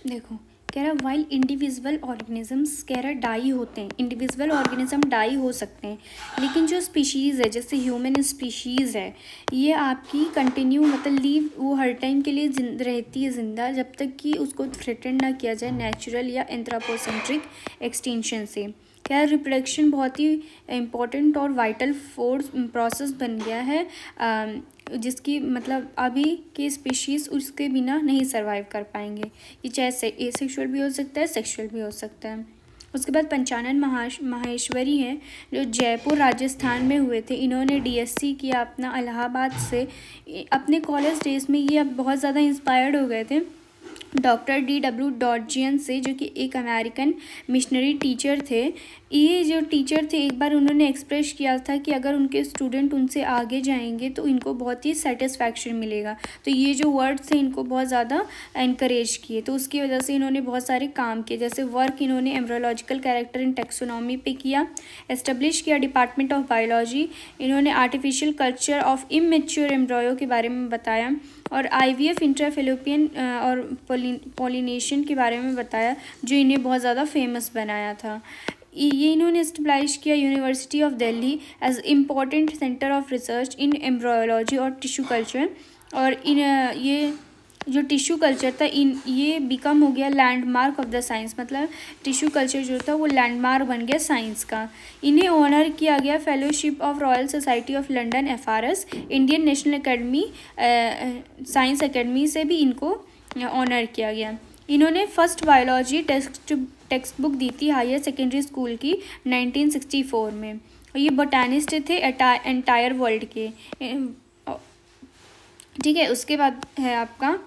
देखो कह रहा वाइल इंडिविजुअल ऑर्गेनिजम्स कह रहा डाई होते हैं, इंडिविजुअल ऑर्गेनिज्म डाई हो सकते हैं, लेकिन जो स्पीशीज़ है जैसे ह्यूमन स्पीशीज़ है ये आपकी कंटिन्यू मतलब लीव वो हर टाइम के लिए रहती है ज़िंदा जब तक कि उसको थ्रेटन ना किया जाए नेचुरल या एंथ्रोपोसेंट्रिक एक्सटिंक्शन से। क्या रिप्रोडक्शन बहुत ही इम्पोर्टेंट और वाइटल फोर्स प्रोसेस बन गया है जिसकी मतलब अभी के स्पीशीज़ उसके बिना नहीं सर्वाइव कर पाएंगे। ये चाहे एसेक्सुअल भी हो सकता है, सेक्सुअल भी हो सकता है। उसके बाद पंचानन माहेश्वरी हैं जो जयपुर राजस्थान में हुए थे। इन्होंने डीएससी किया अपना इलाहाबाद से। अपने कॉलेज डेज में ये अब बहुत ज़्यादा इंस्पायर्ड हो गए थे डॉक्टर D.W. डॉडजियन से, जो कि एक अमेरिकन मिशनरी टीचर थे। ये जो टीचर थे एक बार उन्होंने एक्सप्रेस किया था कि अगर उनके स्टूडेंट उनसे आगे जाएंगे तो इनको बहुत ही सेटिस्फैक्शन मिलेगा। तो ये जो वर्ड्स थे इनको बहुत ज़्यादा इनकरेज किए, तो उसकी वजह से इन्होंने बहुत सारे काम किए। जैसे वर्क इन्होंने एम्ब्रियोलॉजिकल कैरेक्टर इन टेक्सोनॉमी पे किया, एस्टेब्लिश किया डिपार्टमेंट ऑफ बायोलॉजी। इन्होंने artificial culture of immature embryo के बारे में बताया और IVF इंट्राफिलिपियन और पॉलिनेशन के बारे में बताया जो इन्हें बहुत ज़्यादा फेमस बनाया था। ये इन्होंने इस्टेब्लिश किया university of Delhi as important centre of research in embryology और टिश्यू कल्चर। और इन ये जो टिश्यू कल्चर था ये बिकम हो गया लैंडमार्क ऑफ द साइंस, मतलब टिश्यू कल्चर जो था वो लैंडमार्क बन गया साइंस का। इन्हें ऑनर किया गया fellowship of royal society of London FRS, Indian national academy science academy से भी इनको ऑनर किया गया। इन्होंने फर्स्ट बायोलॉजी टेक्स्ट बुक दी थी हायर सेकेंडरी स्कूल की 1964 में। और ये बोटानिस्ट थे एंटायर वर्ल्ड के। ठीक है, उसके बाद है आपका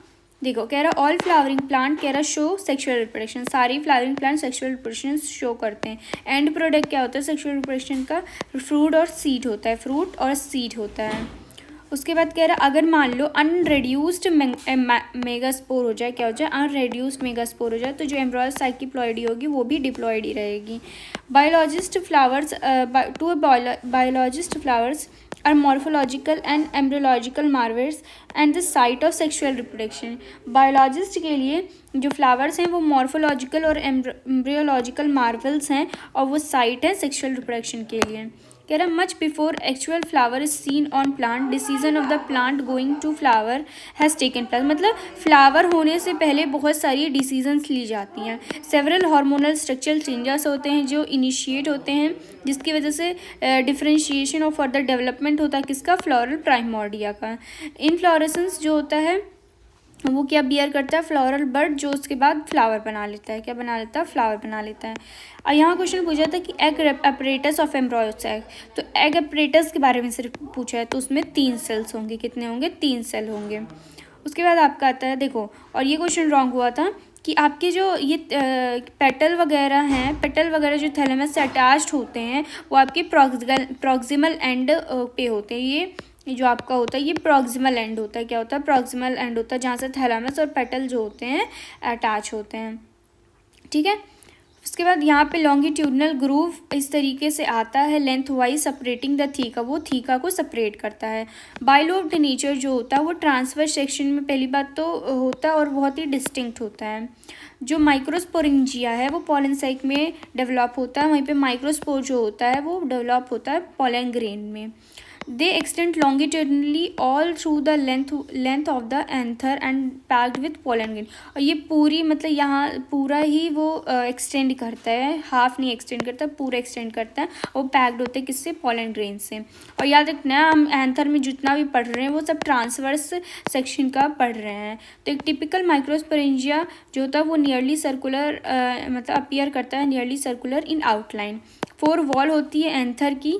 देखो कह रहा ऑल फ्लावरिंग प्लांट कह रहा शो सेक्सुअल रिप्रोडक्शन। सारी flowering plant sexual reproduction show करते हैं। एंड प्रोडक्ट क्या होता है सेक्सुअल रिप्रोडक्शन का? फ्रूट और सीड होता है, फ्रूट और सीड होता है। उसके बाद कह रहा अगर मान लो अनरेड्यूस्ड मेगास्पोर हो जाए, क्या हो जाए? अनरेड्यूस्ड मेगास्पोर हो जाए तो जो एम्ब्रियो साइक्लोप्लॉइडी होगी वो भी डिप्लॉइड ही रहेगी। Biologist flowers biologist flowers are morphological and embryological marvels and the site of sexual reproduction। Biologist के लिए जो फ्लावर्स हैं वो मॉर्फोलॉजिकल और एम्ब्रियोलॉजिकल मार्वल्स हैं और वो साइट है सेक्सुअल रिप्रोडक्शन के लिए। कह रहा much before actual flower is seen on plant decision of the plant going to flower has taken place. मतलब फ्लावर होने से पहले बहुत सारी डिसीजंस ली जाती हैं। सेवरल हार्मोनल स्ट्रक्चरल चेंजेस होते हैं जो इनिशिएट होते हैं जिसकी वजह से डिफ्रेंशिएशन और फर्दर डेवलपमेंट होता है किसका? फ्लोरल प्राइमोर्डिया का। इनफ्लोरेसेंस जो होता है वो क्या बियर करता है? फ्लोरल बर्ड जो उसके बाद फ्लावर बना लेता है। क्या बना लेता है? फ्लावर बना लेता है। और यहाँ क्वेश्चन पूछा था कि egg apparatus of embryo sac, तो एग अपरेटस के बारे में सिर्फ पूछा है तो उसमें 3 सेल्स होंगे। कितने होंगे? 3 सेल होंगे। उसके बाद आपका आता है देखो, और ये क्वेश्चन रॉन्ग हुआ था कि आपके जो ये पेटल वगैरह हैं, पेटल वगैरह जो थैलेमस से अटैच्ड होते हैं वो आपके प्रॉक्सिमल एंड पे होते हैं। ये जो आपका होता है ये प्रॉक्सिमल एंड होता है। क्या होता है? प्रॉक्सिमल एंड होता है जहाँ से थैलेमस और पेटल जो होते हैं अटैच होते हैं। ठीक है, उसके बाद यहाँ पे लॉन्गिट्यूडनल ग्रूव इस तरीके से आता है length wise separating the theca, वो थीका को सेपरेट करता है। बाइलोब्ड नेचर जो होता है वो ट्रांसवर्स सेक्शन में पहली बात तो होता है और बहुत ही डिस्टिंक्ट होता है। जो माइक्रोस्पोरिंजिया है वो पॉलन साइक में डेवलप होता है, वहीं पे माइक्रोस्पोर जो होता है वो डेवलप होता है पॉलन ग्रेन में। They extend longitudinally all through the length of the anther and packed with pollen grain। और ये पूरी मतलब यहाँ पूरा ही वो एक्सटेंड करता है, हाफ नहीं एक्सटेंड करता, पूरा एक्सटेंड करता है। वो पैक्ड होते हैं किससे? पॉलन ग्रेन से। और याद रखना हम एंथर में जितना भी पढ़ रहे हैं वो सब ट्रांसवर्स सेक्शन का पढ़ रहे हैं। तो एक टिपिकल माइक्रोस्पोरेंजिया जो होता है वो नियरली सर्कुलर मतलब अपीयर करता है, nearly circular in outline. 4 wall होती है एंथर की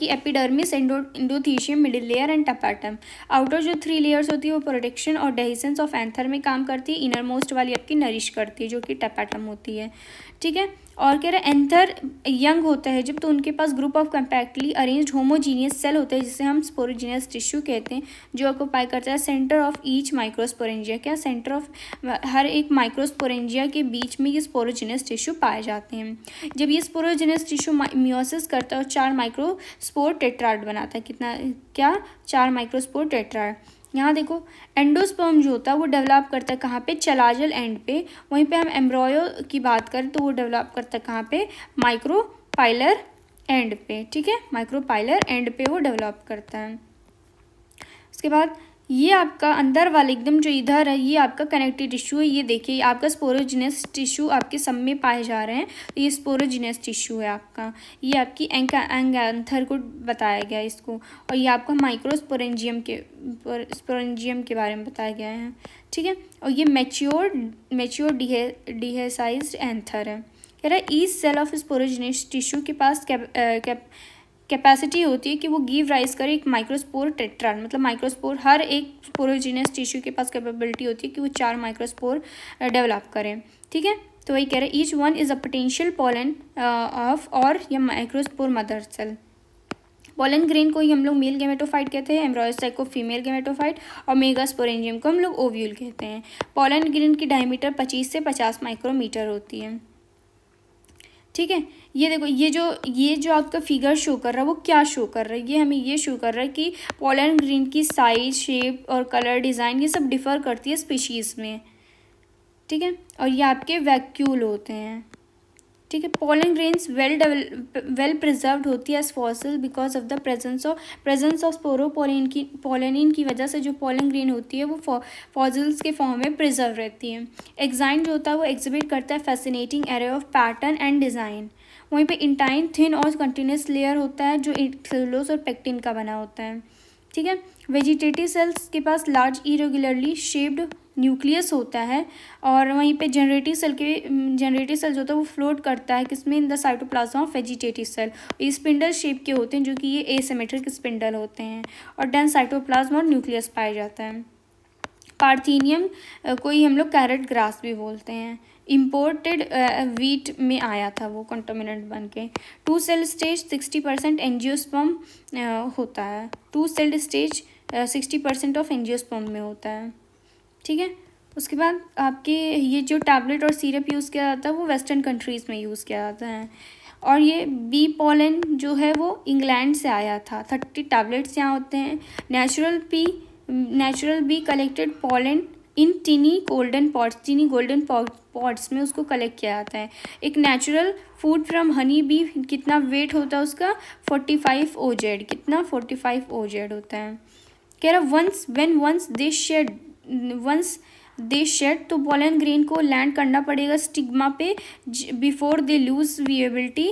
epidermis, endothecium, middle layer and tapetum. Outer जो 3 लेयर्स होती है वो प्रोटेक्शन और डेहिसेंस ऑफ एंथर में काम करती है। इनर मोस्ट वाली आपकी नरिश करती है जो कि टपाटम होती है। ठीक है, और कह रहे एंथर यंग होता है जब तो उनके पास group of compactly arranged homogeneous cell होते हैं जिसे हम स्पोरोजीनियस टिश्यू कहते हैं, जो ऑक्यूपाई करता है सेंटर ऑफ ईच माइक्रोस्पोरेंजिया। क्या? सेंटर ऑफ हर एक माइक्रोस्पोरेंजिया के बीच में ये स्पोरोजीनियस टिश्यू पाए जाते हैं। जब ये स्पोरोजीनियस टिश्यू मियोसिस करता है और 4 माइक्रोस्पोर टेट्राड बनाता है। कितना? क्या? 4 माइक्रोस्पोर टेट्राड। यहाँ देखो एंडोस्पर्म जो होता है वो डेवलप करता है कहाँ पे, चलाजल एंड पे। वहीं पे हम एम्ब्रॉयो की बात करें तो वो डेवलप करता है कहाँ पे, माइक्रोपाइलर एंड पे। ठीक है, माइक्रोपाइलर एंड पे वो डेवलप करता है। उसके बाद ये आपका अंदर वाला एकदम जो इधर है ये आपका कनेक्टिव टिश्यू है। ये देखिए आपका स्पोरोजिनस टिश्यू आपके सब में पाए जा रहे हैं, तो ये स्पोरोजिनस टिश्यू है आपका। ये आपकी एंगैंथर को बताया गया है इसको, और ये आपका माइक्रोस्पोरेंजियम के बारे में बताया गया है। ठीक है, और ये मैच्योर डिहेसाइज्ड एंथर है। कह रहा है each cell of sporogenous tissue के पास कैपेसिटी होती है कि वो गिव राइज करे एक माइक्रोस्पोर टेट्राड, मतलब माइक्रोस्पोर हर एक स्पोरोजिनस टिश्यू के पास कैपेबिलिटी होती है कि वो 4 माइक्रोस्पोर डेवलप करें। ठीक है, तो वही कह रहे हैं each one is a potential pollen of और या microspore mother cell. Pollen grain को ही हम लोग मेल गेमेटोफाइट कहते हैं, एम्ब्रॉयोसाइट को फीमेल गेमेटोफाइट, और मेगास्पोरेंजियम को हम लोग ओव्यूल कहते हैं। पोलन ग्रेन की डायमीटर 25 से 50 माइक्रोमीटर होती है। ठीक है, ये देखो ये जो आपका फिगर शो कर रहा है वो क्या शो कर रहा है, ये हमें ये शो कर रहा है कि पोलन ग्रेन की साइज, शेप और कलर डिज़ाइन ये सब डिफ़र करती है स्पीशीज़ में। ठीक है, और ये आपके वैक्यूल होते हैं। ठीक है, पोलन ग्रेन्स वेल प्रिजर्व्ड होती है as fossil because of the presence of pollenin की वजह से जो पोलन ग्रेन होती है वो फॉसिल्स के फॉर्म में प्रिजर्व रहती है। एक्साइन जो होता है वो एग्जिबिट करता है fascinating array of pattern and design. वहीं पे इंटाइन थिन और कंटिन्यूस लेयर होता है जो सेलुलोज और पेक्टिन का बना होता है। ठीक है, वेजिटेटिव सेल्स के पास लार्ज इरेगुलरली शेप्ड न्यूक्लियस होता है, और वहीं पे जनरेटिव सेल जो होता है वो फ्लोट करता है किसमें, in the cytoplasm of vegetative cell. ये स्पिंडल शेप के होते हैं जो कि ये एसिमेट्रिक स्पिंडल होते हैं, और डेंस साइटोप्लाज्म और न्यूक्लियस पाया जाता है। पार्थेनियम को ही हम लोग कैरेट ग्रास भी बोलते हैं। इम्पोर्टेड वीट में आया था वो कंटामिनेंट बन के। 2 सेल स्टेज 60% एंजियोस्पर्म होता है। 2 सेल स्टेज 60% ऑफ एंजियोस्पर्म में होता है। ठीक है, उसके बाद आपके ये जो टैबलेट और सिरप यूज़ किया जाता है वो वेस्टर्न कंट्रीज़ में यूज़ किया जाता है। और ये बी पोलन जो है वो इंग्लैंड से आया था। 30 टैबलेट्स यहाँ होते हैं। Natural bee collected pollen in tiny golden pots में उसको कलेक्ट किया जाता है। एक natural food from honey bee कितना वेट होता है उसका, 45 OZ। कितना, 45 OZ होता है। कह रहा वंस दे शेड तो पोलन ग्रेन को लैंड करना पड़ेगा स्टिग्मा पे before they lose viability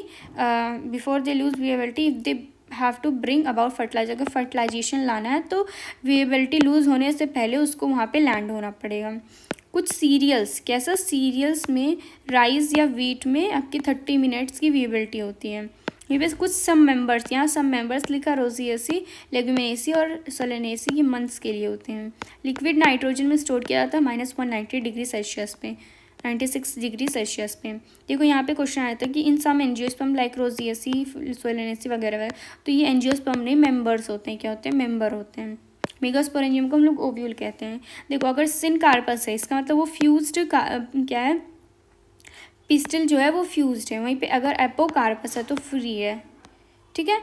if they have to bring about fertilizer. अगर फर्टिलाइजेशन लाना है तो विएबिलिटी लूज होने से पहले उसको वहाँ पे लैंड होना पड़ेगा। कुछ सीरियल्स, कैसा, सीरियल्स में राइस या वीट में आपकी 30 मिनट्स की विएबिलिटी होती है। ये बस कुछ सब मेंबर्स, यहाँ सब मेंबर्स लिखा, रोजिएसी, लेगुमिनेसी और सोलेनेसी की मंथ्स के लिए होते हैं। लिक्विड नाइट्रोजन में स्टोर किया जाता है -190 डिग्री सेल्सियस पे, 96 डिग्री सेल्सियस पे। देखो यहाँ पे क्वेश्चन आया था कि इन सम एंजियोस्पर्म लाइक रोजिएसी, सोलेनेसी वगैरह, तो ये एंजियोस्पर्म नहीं, मेंबर्स होते हैं। क्या होते हैं, मेंबर होते हैं। मेगास्पोरेंजियम को हम लोग ओव्यूल कहते हैं। देखो अगर सिनकार्पस है इसका मतलब वो फ्यूज्ड क्या है, पिस्टल जो है वो फ्यूज्ड है। वहीं पे अगर एपोकार्पस है तो फ्री है। ठीक है,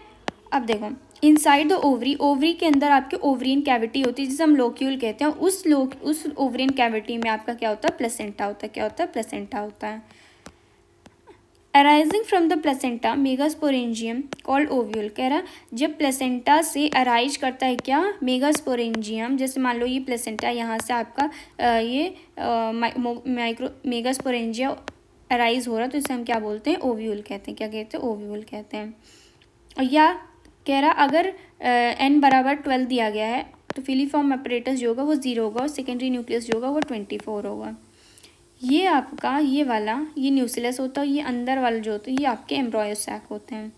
अब देखो इनसाइड द ओवरी के अंदर आपके ओवरियन कैविटी होती है जिसे हम लोक्यूल कहते हैं। उस ओवरियन कैविटी में आपका क्या होता है, प्लेसेंटा होता है। क्या होता है, प्लेसेंटा होता है। Arising from the placenta megasporangium called ovule. कह रहा जब प्लेसेंटा से अराइज करता है क्या, मेगास्पोरेंजियम। जैसे मान लो ये प्लेसेंटा, यहाँ से आपका मेगास्पोरेंजिया अराइज हो रहा है तो इसे हम क्या बोलते हैं, ओव्यूल कहते हैं। क्या कहते हैं, ओव्यूल कहते हैं। और या कह रहा अगर n बराबर 12 दिया गया है तो फिलीफॉर्म अपरेटस जो होगा वो 0 होगा और सेकेंडरी न्यूक्लियस जो होगा वो 24 होगा। ये आपका ये वाला ये न्यूक्लियस होता है, ये अंदर वाला जो होता है ये आपके एम्ब्रॉयो सैक होते हैं।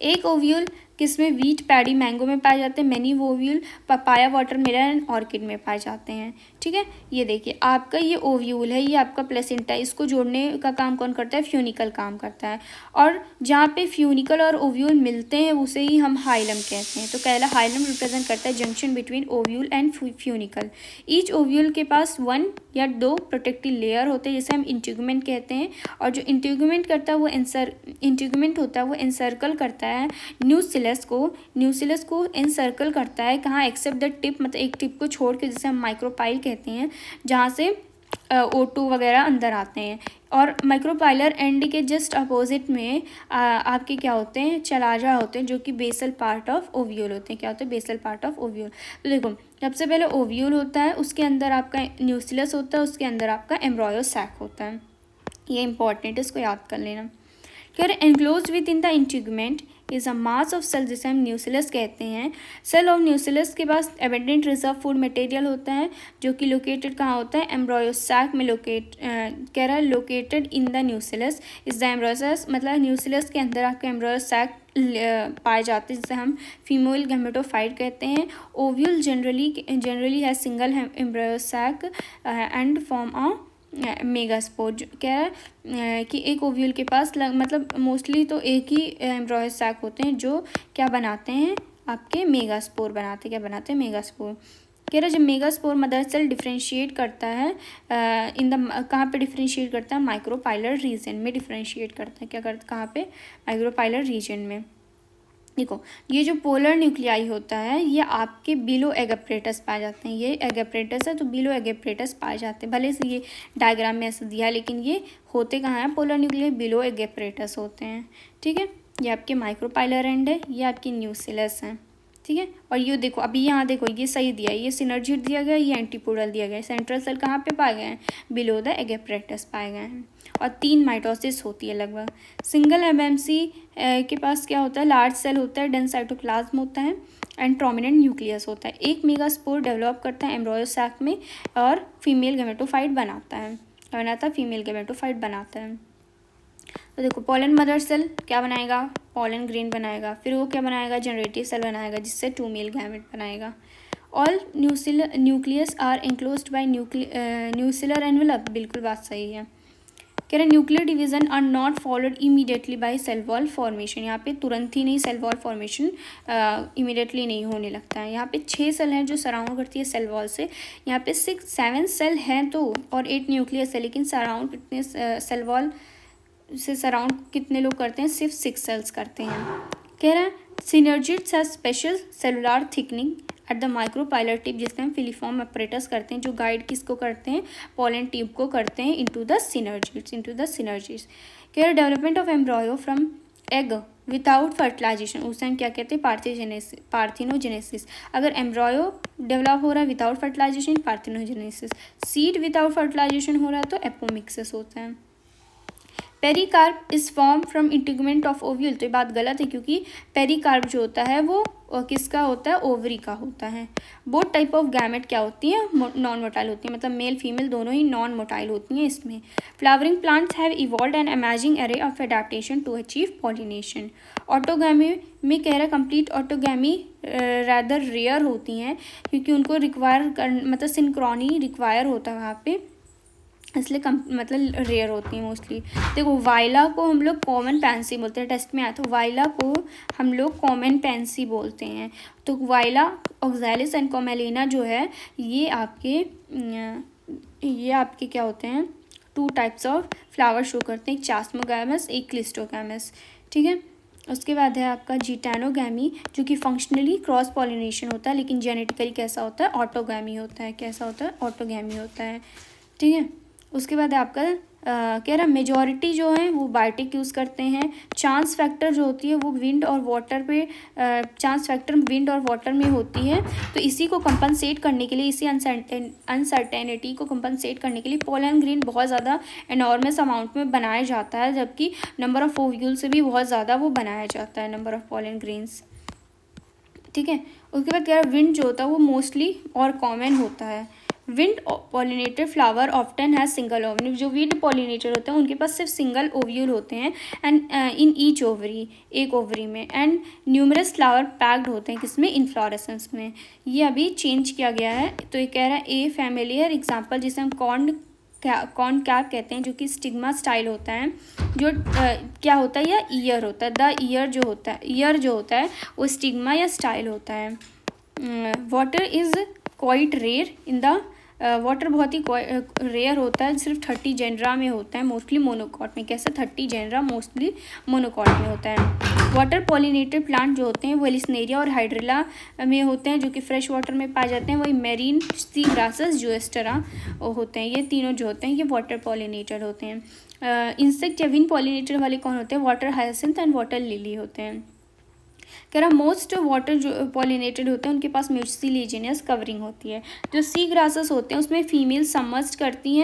एक ओव्यूल किसमें, वीट, पैडी, मैंगो में पाए जाते हैं। Many ovule papaya, watermelon and orchid में पाए जाते हैं। ठीक है। ये देखिए आपका ये ओव्यूल है, ये आपका प्लेसेंटा है, इसको जोड़ने का काम कौन करता है? फ्यूनिकल काम करता है। और जहाँ पे फ्यूनिकल और ओव्यूल मिलते हैं उसे ही हम हाइलम कहते हैं। तो कहला हाइलम रिप्रेजेंट करता है junction between ovule and funicle. Each ovule के पास 1 या 2 प्रोटेक्टिव लेयर होते हैं जिसे हम इंटीग्यूमेंट कहते हैं। और जो इंटीग्यूमेंट करता है वो इंटीग्यूमेंट होता है वो एनसर्कल करता है न्यूक्लियस को एनसर्कल करता है। कहाँ? एक्सेप्ट द टिप, मतलब एक टिप को छोड़ के, जिसे हम माइक्रोपाइल कहते हैं, जहाँ से O2 वगैरह अंदर आते हैं। और माइक्रोपाइलर एंड के जस्ट अपोजिट में आपके क्या होते हैं? चलाजा होते हैं, जो कि बेसल पार्ट ऑफ ओव्यूल होते हैं। क्या होते हैं? Basal part of ovule. तो देखो सबसे पहले ओव्यूल होता है, उसके अंदर आपका न्यूक्लियस होता है, उसके अंदर आपका एम्ब्रॉयो सैक होता है। ये इंपॉर्टेंट है, इसको याद कर लेना। फिर enclose within the integument is a mass of cell, जिसे हम न्यूक्लियस कहते हैं। सेल ऑफ न्यूक्लियस के पास एबंडेंट रिजर्व फूड मटेरियल होता है, जो कि लोकेटेड कहाँ होता है? एम्ब्रॉयो सैक में कह रहा है located in the nucleus is the embryos, मतलब न्यूक्लियस के अंदर आपका एम्ब्रॉयो सैक पाए जाते हैं, जिसे हम फीमेल गैमेटोफाइट कहते हैं। ओव्यूल जनरली है single embryo sac and form a megaspore. कह रहा है कि एक ओव्यूल के पास मतलब मोस्टली तो एक ही एम्ब्रॉयो सैक होते हैं जो क्या बनाते हैं? आपके मेगास्पोर बनाते हैं। क्या बनाते हैं? मेगास्पोर। कह रहा है जब मेगास्पोर मदर सेल डिफ्रेंशिएट करता है कहाँ पे डिफ्रेंशिएट करता है? माइक्रोपाइलर रीजन में डिफ्रेंशिएट करता है। क्या करता है? कहाँ पे? माइक्रोपाइलर रीजन में। देखो ये जो पोलर न्यूक्लियाई होता है ये आपके बिलो एगेप्रेटस पाए जाते हैं। ये एगेप्रेटस है तो बिलो एगेप्रेटस पाए जाते हैं। भले से ये डायग्राम में ऐसा दिया है लेकिन ये होते कहाँ हैं? पोलर न्यूक्लियाई बिलो एगेप्रेटस होते हैं। ठीक है, ये आपके माइक्रोपाइलर एंड है, ये आपकी न्यूक्लियस है। ठीक है, और ये देखो अभी यहाँ देखो ये सही दिया है, ये सिनर्जिड दिया गया, ये एंटीपोडल दिया गया है। सेंट्रल सेल कहाँ पे पाए गए हैं? बिलो द एगेप्रेटस पाए गए हैं। और 3 माइटोसिस होती है लगभग। सिंगल एमएमसी के पास क्या होता है? लार्ज सेल होता है, डेंस साइटोप्लाज्म होता है एंड प्रोमिनेंट न्यूक्लियस होता है। एक मेगास्पोर डेवलप करता है एम्ब्रॉयो सैक में और फीमेल गैमेटोफाइट बनाता है। फीमेल गैमेटोफाइट बनाता है। तो देखो पोलन मदर सेल क्या बनाएगा? पोलन ग्रेन बनाएगा। फिर वो क्या बनाएगा? जनरेटिव सेल बनाएगा, जिससे 2 मेल गैमेट बनाएगा। All nucleus are enclosed by nuclear envelope. बिल्कुल बात सही है। कह रहे nuclear division are not followed immediately by cell wall formation. यहाँ पे तुरंत ही नहीं सेल वॉल फॉर्मेशन इमीडिएटली नहीं होने लगता है। यहाँ पे 6 सेल हैं जो सराउंड करती है सेल वॉल से। यहाँ पे 7 सेल हैं तो और 8 न्यूक्लियस है, लेकिन सराउंड कितने सेल वॉल से सराउंड कितने लोग करते हैं? सिर्फ 6 सेल्स करते हैं। कह रहा है synergids have special cellular thickening at the micropylar tip, जिससे हम फिलीफॉर्म अपरेटस करते हैं, जो गाइड किसको करते हैं? पोलन ट्यूब को करते हैं इनटू द सिनर्जिड्स। कह रहा development of embryo from egg without fertilisation, उसे हम क्या कहते हैं? पार्थिनोजेनेसिस। अगर एम्ब्रॉयो डेवलप हो रहा है without fertilisation, parthenogenesis. Seed without fertilisation हो रहा है तो एपोमिक्सिस होता है। Pericarp is form from integument of ovule. तो ये बात गलत है क्योंकि पेरिकार्प जो होता है वो किसका होता है? ओवरी का होता है। बोथ टाइप ऑफ गैमेट क्या होती हैं? नॉन मोटाइल होती हैं, मतलब मेल फीमेल दोनों ही नॉन मोटाइल होती हैं इसमें। Flowering plants have evolved an amazing array of adaptation to achieve pollination. Autogamy में कह रहा है कंप्लीट ऑटोगैमी रैदर रेयर होती हैं क्योंकि उनको मतलब सिंक्रोनी रिक्वायर होता है वहाँ पे, इसलिए मतलब रेयर होती हैं मोस्टली। देखो वाइला को हम लोग कॉमन पैंसी बोलते हैं, टेस्ट में आया था। वाइला को हम लोग कॉमन पैंसी बोलते हैं। तो वाइला ऑक्सैलिस एंड कोमेलिना जो है ये आपके क्या होते हैं? 2 टाइप्स ऑफ फ्लावर शो करते हैं, एक चास्मोगैमस, एक क्लिस्टोगैमस। ठीक है, उसके बाद है आपका जीटानोगैमी, जो कि फंक्शनली क्रॉस पॉलिनेशन होता है लेकिन जेनेटिकली कैसा होता है? ऑटोगैमी होता है। कैसा होता है? ऑटोगैमी होता है। ठीक है, उसके बाद है आपका कह रहा मेजॉरिटी जो है वो बायोटिक यूज़ करते हैं। चांस फैक्टर जो होती है वो विंड और वाटर में होती है। तो इसी को कंपनसेट करने के लिए, इसी अनसर्टेनिटी को कंपनसेट करने के लिए पोलन ग्रेन बहुत ज़्यादा एनॉर्मस अमाउंट में बनाया जाता है, जबकि नंबर ऑफ ओव्यूल से भी बहुत ज़्यादा वो बनाया जाता है, नंबर ऑफ पोलन ग्रेन्स। ठीक है, उसके बाद कह रहा विंड जो होता है वो मोस्टली और कॉमन होता है। Wind pollinated flower often has single ovule. जो विंड पॉलिनेटर होते हैं उनके पास सिर्फ सिंगल ओव्यूल होते हैं एंड इन ईच ओवरी, एक ओवरी में, एंड न्यूमरस फ्लावर पैक्ड होते हैं किसमें, इन्फ्लोरेसेंस में। ये अभी चेंज किया गया है। तो ये कह रहा है ए फैमिलियर एग्जाम्पल जिसे हम कॉर्न कैप कहते हैं, जो कि स्टिग्मा स्टाइल होता है, जो क्या होता है, या ईयर होता है, द ईयर जो होता है वो स्टिग्मा या स्टाइल होता है। Water is quite rare in the water बहुत ही रेयर होता है, सिर्फ 30 जेनरा में होता है, मोस्टली मोनोकॉट में। कैसे 30 जेनरा मोस्टली मोनोकॉट में होता है। वाटर पॉलिनेटेड प्लांट जो होते हैं वो एलिसनेरिया और हाइड्रिला में होते हैं, जो कि फ्रेश वाटर में पाए जाते हैं। वही मेरीन, सी ग्रासेस, जोएस्टेरा होते हैं। ये तीनों जो होते हैं ये वाटर पॉलिनेटेड होते हैं। इंसेक्ट या विंड पॉलिनेटेड वाले कौन होते हैं, water hyacinth and water lily होते हैं। कह रहा मोस्ट वाटर जो पॉलिनेटेड होते हैं उनके पास म्यूसिलेजिनियस कवरिंग होती है। जो सी ग्रासेस होते हैं उसमें फीमेल सबमर्ज्ड करती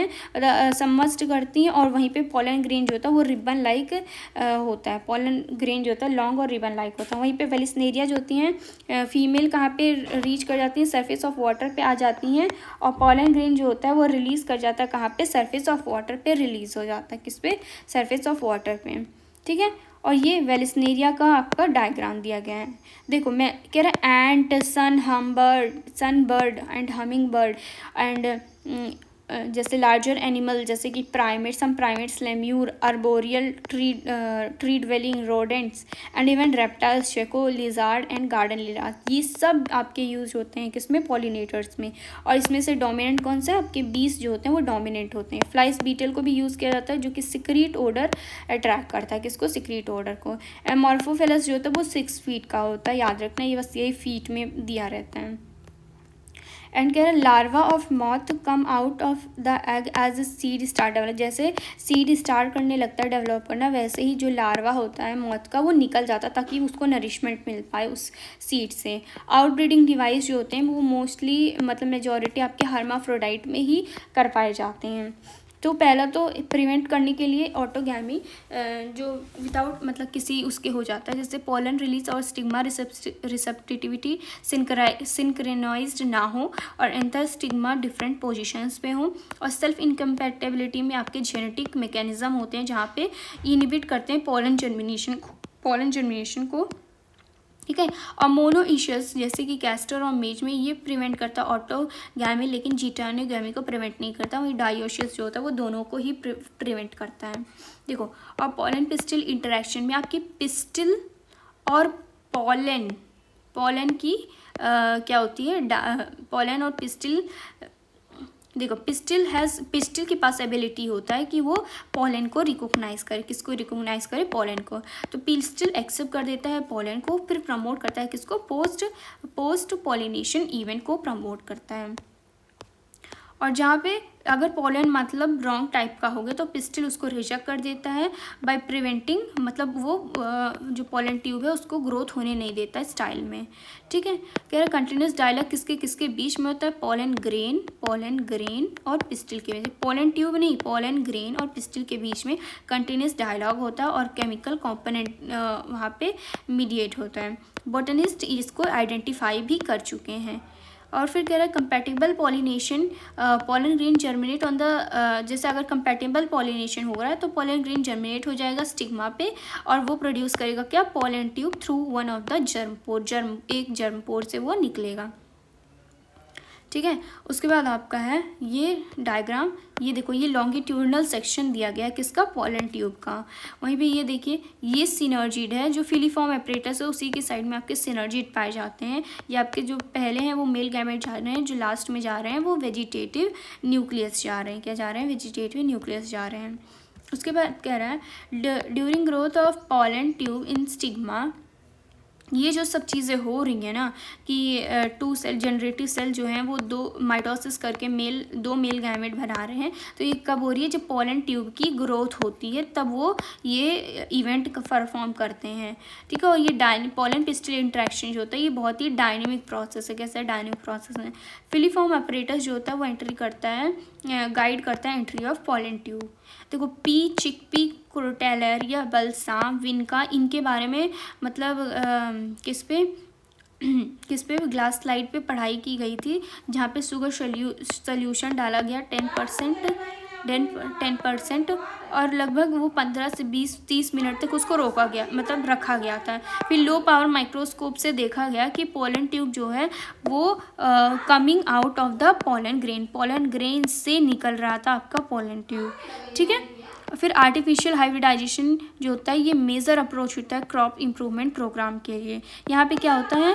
हैं और वहीं पे पॉलन ग्रेन जो होता है वो रिबन लाइक होता है। पॉलन ग्रेन जो होता है लॉन्ग और रिबन लाइक होता है। वहीं पे वेलिस्नेरिया जो होती हैं फीमेल कहाँ पे रीच कर जाती हैं, सरफेस ऑफ वाटर पे आ जाती हैं, और पॉलन ग्रेन जो होता है वो रिलीज़ कर जाता है कहाँ पे, सरफेस ऑफ वाटर पे रिलीज़ हो जाता है। किस पे, सरफेस ऑफ वाटर पे। ठीक है, और ये वेलिस्नेरिया का आपका डायग्राम दिया गया है। देखो मैं कह रहा है ant, sunbird and humming bird and जैसे लार्जर एनिमल जैसे कि primates, some primates, lemur, arboreal tree dwelling rodents and even reptiles, gecko, lizard and garden lizard, ये सब आपके यूज होते हैं किसमें, पॉलिनेटर्स में। और इसमें से डोमिनेंट कौन सा है, आपके बीस जो होते हैं वो डोमिनेंट होते हैं। फ्लाइस बीटल को भी यूज़ किया जाता है जो कि सिक्रीट ओडर अट्रैक्ट करता है, किसको, सिक्रीट ओडर को। एमॉर्फोफिलस जो होता है वो 6 फीट का होता है, याद रखना, ये बस यही फीट में दिया रहता है। एंड कह रहा है larva of moth come out of the egg as seed start develop. जैसे सीड स्टार्ट करने लगता है डेवलप करना, वैसे ही जो लार्वा होता है मॉथ का वो निकल जाता है ताकि उसको नरिशमेंट मिल पाए उस सीड से। आउटब्रीडिंग डिवाइस जो होते हैं वो मोस्टली मतलब मेजॉरिटी आपके हर्माफ्रोडाइट में ही कर पाए जाते हैं। तो पहला तो प्रिवेंट करने के लिए ऑटोगैमी जो विदाउट मतलब किसी उसके हो जाता है, जैसे पोलन रिलीज और स्टिग्मा रिसेप्टिविटी सिंक्रोनाइज्ड ना हो और एंटर स्टिग्मा डिफरेंट पोजीशंस पे हो, और सेल्फ इनकम्पैटिबिलिटी में आपके जेनेटिक मैकेनिज्म होते हैं जहाँ पे इनहिबिट करते हैं पोलन जर्मिनेशन को। ठीक है, और मोनोइशियस जैसे कि कैस्टर और मेज में ये प्रिवेंट करता है ऑटोगैमी, लेकिन जीटानोगैमी को प्रिवेंट नहीं करता। वही डायोशियस जो होता है वो दोनों को ही प्रिवेंट करता है। देखो, और पॉलन पिस्टिल इंटरेक्शन में आपकी पिस्टिल और पॉलन की क्या होती है, पॉलन और पिस्टिल। देखो पिस्टिल के पास एबिलिटी होता है कि वो पॉलन को रिकॉग्नाइज करे, किसको रिकॉग्नाइज करे, पॉलन को। तो पिस्टिल एक्सेप्ट कर देता है पॉलन को, फिर प्रमोट करता है किसको, पोस्ट पॉलिनेशन इवेंट को प्रमोट करता है। और जहाँ पे अगर पॉलन मतलब रॉन्ग टाइप का हो गया तो पिस्टिल उसको रिजेक्ट कर देता है बाय प्रिवेंटिंग, मतलब वो जो पॉलन ट्यूब है उसको ग्रोथ होने नहीं देता है स्टाइल में। ठीक है, कह रहा कंटिन्यूस डायलॉग किसके बीच में होता है, पॉलन ग्रेन और पिस्टिल के बीच। पॉलन ट्यूब नहीं, पॉलन ग्रेन और पिस्टिल के बीच में कंटिन्यूस डायलॉग होता है और केमिकल कॉम्पोनेंट वहाँ पे मीडिएट होता है। बॉटनिस्ट इसको आइडेंटिफाई भी कर चुके हैं। और फिर कह रहा है compatible pollination, pollen grain germinate on the, जैसे अगर कंपैटिबल पॉलिनेशन हो रहा है तो पॉलन ग्रेन जर्मिनेट हो जाएगा स्टिग्मा पे और वो प्रोड्यूस करेगा क्या, pollen tube through one of the एक जर्म पोर से वो निकलेगा। ठीक है, उसके बाद आपका है ये डायग्राम, ये देखो ये लॉन्गिट्यूडनल सेक्शन दिया गया है किसका, पॉलन ट्यूब का। वहीं पे ये देखिए ये सिनर्जिड है, जो फिलीफॉर्म एपरेटस है उसी के साइड में आपके सिनर्जिड पाए जाते हैं। ये आपके जो पहले हैं वो मेल गैमेट जा रहे हैं, जो लास्ट में जा रहे हैं वो वेजिटेटिव न्यूक्लियस जा रहे हैं, क्या जा रहे हैं, वेजिटेटिव न्यूक्लियस जा रहे हैं। उसके बाद कह रहा है during growth of pollen tube in stigma, ये जो सब चीज़ें हो रही हैं ना कि 2 सेल जनरेटिव सेल जो हैं वो माइटोसिस करके दो मेल गैमेट बना रहे हैं, तो ये कब हो रही है, जब पॉलन ट्यूब की ग्रोथ होती है तब वो ये इवेंट परफॉर्म करते हैं। ठीक है, और ये पॉलन पिस्टिल इंटरेक्शन जो होता है ये बहुत ही डायनेमिक प्रोसेस है। कैसा डायनेमिक प्रोसेस है, फिलीफॉर्म एपरेटस जो होता है वो एंट्री करता है, गाइड करता है एंट्री ऑफ पॉलन ट्यूब। देखो चिकपी, क्रोटेलर या बल्साम, विनका, इनके बारे में मतलब किस पे, किस पे, ग्लास स्लाइड पे पढ़ाई की गई थी, जहाँ पे शुगर सोल्यूशन डाला गया 10% और लगभग वो 15 से 20-30 मिनट तक उसको रोका गया, मतलब रखा गया था। फिर लो पावर माइक्रोस्कोप से देखा गया कि पोलन ट्यूब जो है वो coming out of the pollen grain से निकल रहा था आपका पोलन ट्यूब, ठीक है। फिर आर्टिफिशियल हाइब्रिडाइजेशन जो होता है ये मेजर अप्रोच होता है क्रॉप इम्प्रूवमेंट प्रोग्राम के लिए। यहाँ पे क्या होता है,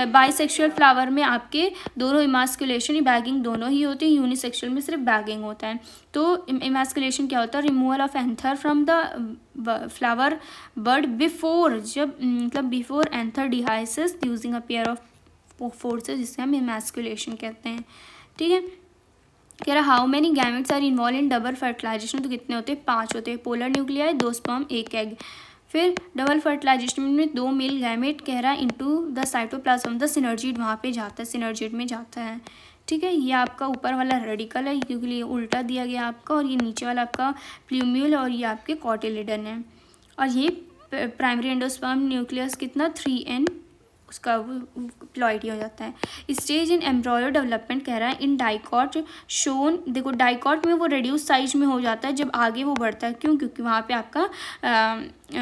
बाइसेक्सुअल फ्लावर में आपके दोनों इमास्कुलेशन बैगिंग दोनों ही होते हैं, यूनिसेक्सुअल में सिर्फ बैगिंग होता है। तो इमास्कुलेशन क्या होता है, removal of anther from the flower bud before, जब मतलब before anther dehiscence using a pair of forceps, जिसे हम इमास्कुलेशन कहते हैं, ठीक है। कह रहा how many gametes are involve in double fertilization, तो कितने होते हैं, 5 होते हैं। Polar nuclei, 2 sperm 1 egg. फिर डबल फर्टिलाइजेशन में 2 मेल गैमेट कह रहा है into the cytoplasm the synergid, वहाँ पे जाता है, सिनर्जिड में जाता है, ठीक है। ये आपका ऊपर वाला रेडिकल है क्योंकि ये उल्टा दिया गया आपका, और ये नीचे वाला आपका प्लूम्यूल और ये आपके कॉटिलिडन है। और ये प्राइमरी एंडोस्पर्म न्यूक्लियस कितना 3n उसका प्लॉइडी हो जाता है। स्टेज इन एम्ब्रॉयो डेवलपमेंट कह रहा है इन डाइकॉट शोन, देखो डाइकॉट में वो रिड्यूस साइज में हो जाता है जब आगे वो बढ़ता है, क्यों, क्योंकि वहाँ पे आपका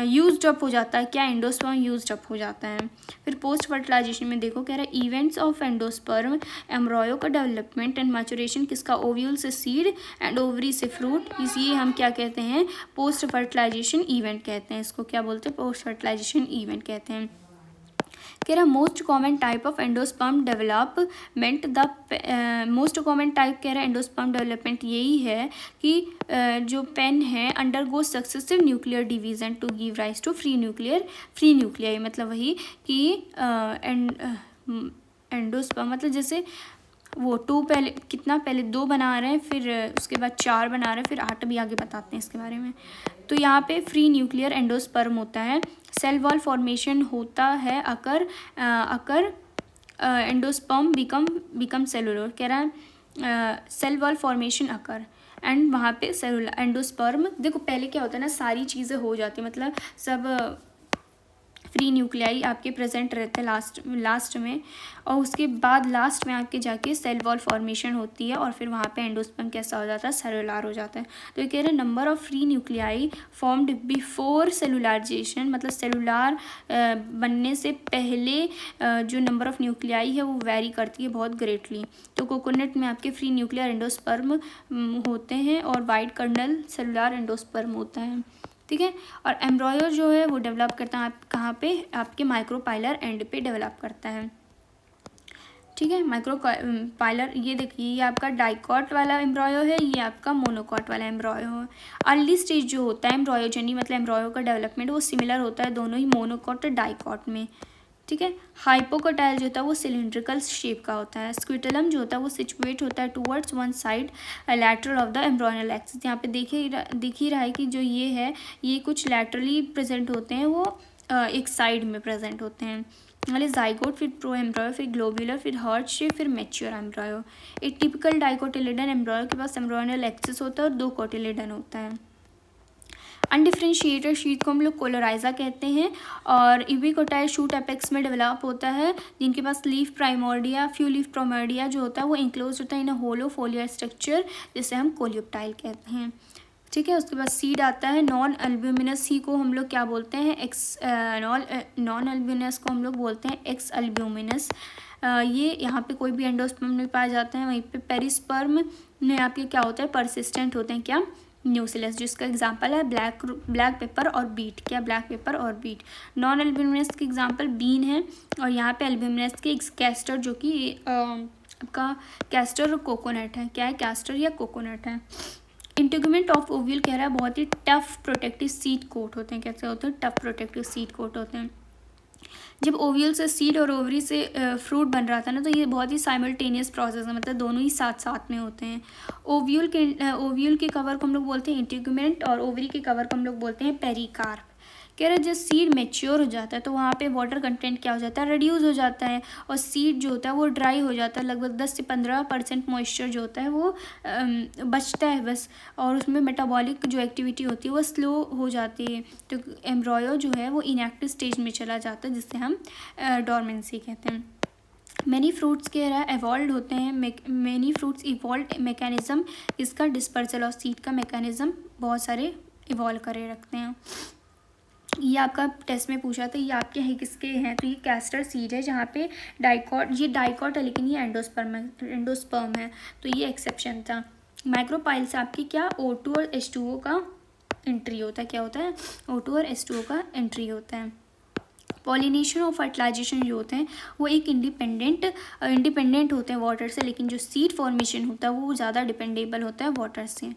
यूज्ड अप हो जाता है, क्या, एंडोस्पर्म यूज्ड अप हो जाता है। फिर पोस्ट फर्टिलाइजेशन में देखो कह रहा है इवेंट्स ऑफ एंडोस्पर्म एम्ब्रॉयो का डेवलपमेंट एंड मैचुरेशन किसका, ओव्यूल से सीड एंड ओवरी से फ्रूट, इसलिए हम क्या कहते हैं, पोस्ट फर्टिलाइजेशन इवेंट कहते हैं, इसको क्या बोलते हैं, पोस्ट फर्टिलाइजेशन इवेंट कहते हैं। कह रहा most common type of endosperm development, the most common type कह रहा है एंडोस्पर्म डेवलपमेंट यही है कि जो पेन है undergo successive nuclear division to give rise to free nuclei, मतलब वही कि एंडोस्पर्म मतलब जैसे वो 2 पहले कितना, पहले 2 बना रहे हैं, फिर उसके बाद 4 बना रहे हैं, फिर 8 भी आगे बताते हैं इसके बारे में। तो यहाँ पे फ्री न्यूक्लियर एंडोस्पर्म होता है, सेल वॉल फॉर्मेशन होता है अकर एंडोस्पर्म बिकम सेलुलर, कह रहा है cell wall formation occur and वहाँ पे सेलुलर एंडोस्पर्म, देखो पहले क्या होता है ना, सारी चीज़ें हो जाती है, मतलब सब फ्री न्यूक्लियाई आपके प्रेजेंट रहते हैं लास्ट में, और उसके बाद लास्ट में आपके जाके सेल वॉल फॉर्मेशन होती है और फिर वहाँ पे एंडोस्पर्म कैसा हो जाता है, सेलुलर हो जाता है। तो ये कह रहे हैं number of free nuclei formed before cellularization, मतलब सेलुलर बनने से पहले जो नंबर ऑफ न्यूक्लियाई है वो वेरी करती है बहुत ग्रेटली। तो कोकोनट में आपके फ्री न्यूक्लियर एंडोस्पर्म होते हैं और वाइट कर्नल सेलुलर एंडोस्पर्म होता है, ठीक है। और एम्ब्रॉयो जो है वो डेवलप करता है आप कहाँ पे, आपके माइक्रोपाइलर एंड पे डेवलप करता है, ठीक है। माइक्रोपाइलर, ये देखिए ये आपका डाइकॉट वाला एम्ब्रॉयो है, ये आपका मोनोकॉट वाला एम्ब्रॉयो है। अर्ली स्टेज जो होता है एम्ब्रॉयोजेनी मतलब एम्ब्रॉयो का डेवलपमेंट वो सिमिलर होता है दोनों ही मोनोकॉट और डाइकॉट में, ठीक है। हाइपोकोटाइल जो होता है वो सिलिंड्रिकल शेप का होता है। स्क्विटलम जो होता है वो सिचुएट होता है towards one side lateral of the embryonal axis. यहाँ पे दिख ही रहा है कि जो ये है ये कुछ लैटरली प्रेजेंट होते हैं, वो एक साइड में प्रेजेंट होते हैं, वाले जाइगोट, फिर प्रो एम्ब्रॉयो, फिर ग्लोब्यूलर, फिर हार्ट शेप, फिर मैच्योर एम्ब्रॉयो। एक टिपिकल डाइकोटिलेडन एम्ब्रॉयो के पास एम्ब्रॉयनल एक्सिस होता है और 2 कोटिलेडन होता है। अनडिफ्रेंशिएटेड शीट को हम लोग कोलोराइजा कहते हैं, और इविकोटाइल शूट एपेक्स में डेवलप होता है, जिनके पास leaf primordia, few leaf primordia जो होता है वो इंक्लोज होता है इन अ होलो फोलियर स्ट्रक्चर, जिसे हम कोलियोप्टाइल कहते हैं, ठीक है। उसके बाद सीड आता है नॉन अल्ब्यूमिनस, ही को हम लोग क्या बोलते हैं, नॉन अल्ब्यूमिनस को हम लोग बोलते हैं एक्स अल्ब्यूमिनस। ये यहाँ पे कोई भी एंडोस्पर्म नहीं पाए जाते हैं। वहीं पे पेरिस्पर्म में आपके क्या होता है, परसिस्टेंट होते हैं, क्या, न्यूसिलस, जिसका एग्जांपल है ब्लैक पेपर और बीट, क्या, ब्लैक पेपर और बीट। नॉन एल्ब्यूमिनस के एग्जांपल बीन है, और यहाँ पे एल्ब्यूमिनस के कैस्टर जो कि आपका कैस्टर और कोकोनट है, क्या है, कैस्टर या कोकोनट है। इंटीग्यूमेंट ऑफ ओव्यूल कह रहा है बहुत ही टफ प्रोटेक्टिव सीड कोट होते हैं, कैसे होते हैं, टफ प्रोटेक्टिव सीड कोट होते हैं। जब ओव्यूल से सीड और ओवरी से फ्रूट बन रहा था ना, तो ये बहुत ही साइमल्टेनियस प्रोसेस है, मतलब दोनों ही साथ साथ में होते हैं। ओव्यूल के कवर को हम लोग बोलते हैं इंटीग्यूमेंट, और ओवरी के कवर को हम लोग बोलते हैं पेरिकार्प। कह रहे जब सीड मेच्योर हो जाता है तो वहाँ पे वाटर कंटेंट क्या हो जाता है, रिड्यूस हो जाता है, और सीड जो होता है वो ड्राई हो जाता है, लगभग 10 से 15% मॉइस्चर जो होता है वो बचता है बस, और उसमें मेटाबॉलिक जो एक्टिविटी होती है वो स्लो हो जाती है, तो एम्ब्रॉयो जो है वो इनएक्टिव स्टेज में चला जाता है, जिससे हम डोरमेंसी कहते हैं। मैनी फ्रूट्स कह रहा है एवॉल्व होते हैं, मैनी फ्रूट्स इवॉल्व मैकेनिज्म, इसका डिस्पर्सल ऑफ सीड का मैकेनिज्म बहुत सारे इवॉल्व करे रखते हैं। ये आपका टेस्ट में पूछा था, ये आपके हैं किसके हैं, तो ये कैस्टर सीड है जहाँ पे डाइकॉट है, लेकिन ये एंडोस्पर्म है, तो ये एक्सेप्शन था। माइक्रोपाइल से आपकी क्या O2 और H2O का एंट्री होता है, क्या होता है, O2 और H2O का एंट्री होता है। पॉलिनेशन और फर्टिलाइजेशन जो होते हैं वो एक इंडिपेंडेंट होते हैं वाटर से, लेकिन जो सीड फॉर्मेशन होता है वो ज़्यादा डिपेंडेबल होता है वाटर से।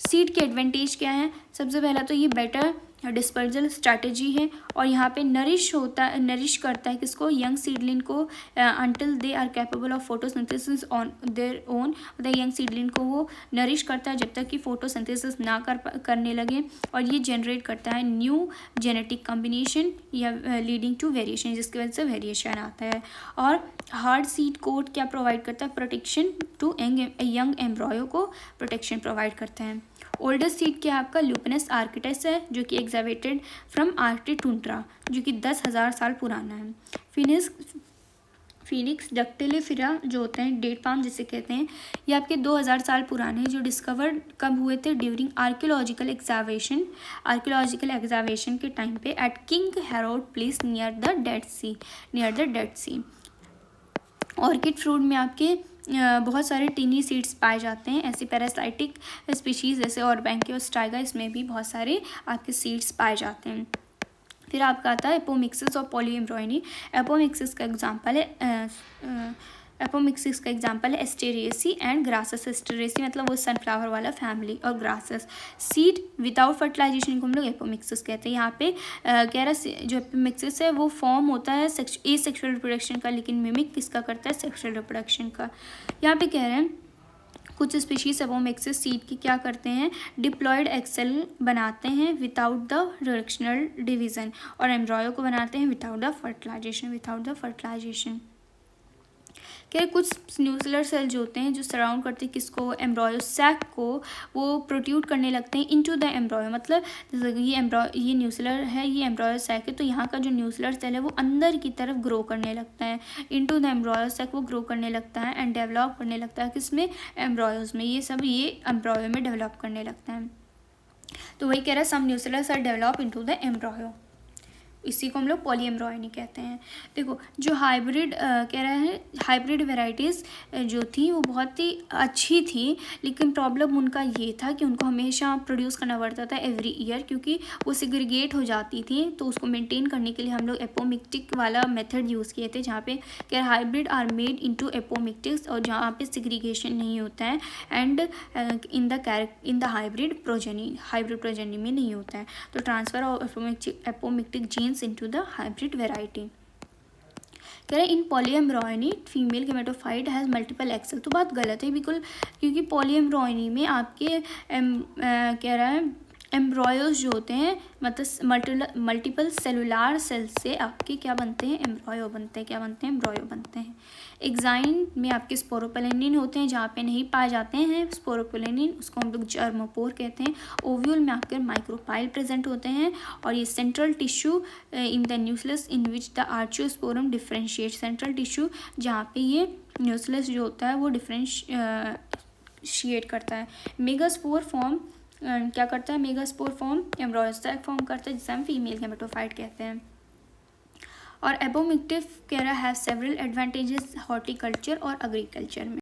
सीड के एडवांटेज क्या है, सबसे पहला तो ये बेटर डिस्पर्जल स्ट्रैटेजी है, और यहाँ पे नरिश करता है किसको, यंग सीडलिंग को, until they are capable of photosynthesis on their own, मतलब यंग सीडलिंग को वो नरिश करता है जब तक कि फोटोसिंथेसिस ना करने लगे, और ये जनरेट करता है न्यू जेनेटिक कॉम्बिनेशन या लीडिंग टू वेरिएशन, जिसकी वजह से वेरिएशन आता है। और हार्ड सीड कोट क्या प्रोवाइड करता है, प्रोटेक्शन टू यंग एम्ब्रॉयो को प्रोटेक्शन प्रोवाइड करता है। ओल्डेस्ट सीड क्या आपका ल्यूपिनस आर्किटेस है, जो कि एग्जावेटेड फ्रॉम आर्कटिक टुंड्रा, जो कि 10,000 साल पुराना है। फिनिक्स डक्टिलिफेरा जो होते हैं डेट पाम जिसे कहते हैं, ये आपके 2000 साल पुराने हैं, जो डिस्कवर कब हुए थे, ड्यूरिंग आर्कियोलॉजिकल एग्जावेशन के टाइम पे at King Herod place near the Dead Sea. Orchid fruit में आपके बहुत सारे टिनी सीड्स पाए जाते हैं, ऐसी पैरासाइटिक स्पीशीज़ जैसे ऑर्बैंकियोस्ट्राइगा, इसमें भी बहुत सारे आपके सीड्स पाए जाते हैं। फिर आपका आता है एपोमिक्सिस और पॉलीएम्ब्रॉयनी। एपोमिक्सिस का एग्जाम्पल है एस्टेरेसी एंड ग्रासेस। एस्टेरेसी मतलब वो सनफ्लावर वाला फैमिली, और ग्रासेस सीड विदाउट फर्टिलाइजेशन को हम लोग एपोमिक्सिस कहते हैं। यहाँ पे कह रहा है जो एपोमिक्सिस है वो फॉर्म होता है सेक्सुअल रिप्रोडक्शन का, लेकिन मिमिक किसका करता है, सेक्सुअल रिप्रोडक्शन का। यहाँ पे कह रहे हैं कुछ स्पीशीज एपोमिक्सिस सीड की क्या करते हैं, डिप्लॉयड एक्सेल बनाते हैं विदाउट द डायरेक्शनल डिवीजन, और एम्ब्रॉयो को बनाते हैं विदाउट द फर्टिलाइजेशन। क्या कुछ न्यूक्लियर सेल जो होते हैं जो सराउंड करते हैं किसको, एम्ब्रॉयो सैक को, वो प्रोट्यूट करने लगते हैं इनटू द एम्ब्रॉयो, मतलब ये न्यूक्लियर है, ये एम्ब्रॉयो सैक है, तो यहाँ का जो न्यूक्लियर सेल है वो अंदर की तरफ ग्रो करने लगता है, इनटू द एम्ब्रॉयो सैक वो ग्रो करने लगता है, एंड डेवलप करने लगता है किसमें, एम्ब्रॉयोज में, ये एम्ब्रॉयो में डेवलप करने लगता है। तो वही कह रहा है some nuclear cell develop into the embryo, इसी को हम लोग पॉलीएम्ब्रॉयनी कहते हैं। देखो जो हाइब्रिड कह रहा है, हाइब्रिड वेराइटीज़ जो थी वो बहुत ही अच्छी थी, लेकिन प्रॉब्लम उनका ये था कि उनको हमेशा प्रोड्यूस करना पड़ता था एवरी ईयर, क्योंकि वो सिग्रीगेट हो जाती थी, तो उसको मेंटेन करने के लिए हम लोग एपोमिक्टिक वाला मेथड यूज़ किए थे, जहाँ पे कह hybrid are made into apomictics, और जहाँ पे सिग्रीगेशन नहीं होता है, and in the hybrid progeny में नहीं होता है, तो transfer of apomictic genes into the hybrid variety। कह रहे in polyembryony female gametophyte has multiple egg cell, तो बात गलत है बिल्कुल, क्योंकि पॉलीएम्ब्रॉयनी में आपके कह रहा है एम्ब्रॉयोज जो होते हैं, मतलब मल्टीपल सेलुलार सेल से आपके क्या बनते हैं, एम्ब्रॉयो बनते हैं, क्या बनते हैं, एम्ब्रॉयो बनते हैं। एग्जाइन में आपके स्पोरोपोलेनिन होते हैं, जहाँ पे नहीं पाए जाते हैं स्पोरोपोलेनिन उसको हम लोग जर्मोपोर कहते हैं। ओव्यूल में आपके माइक्रोपाइल प्रेजेंट होते हैं, और ये central tissue in the nucleus in which the archesporium differentiate, central tissue जहाँ पे ये न्यूक्लियस जो होता है वो डिफ्रेंशिएट करता है। मेगास्पोर फॉर्म क्या करता है, megaspore form embryo sac form करता है, जिसे हम फीमेल गेमेटोफाइट कहते हैं। और एपोमिक्टिव कह रहा है सेवरल एडवांटेजेस हॉर्टिकल्चर और एग्रीकल्चर में।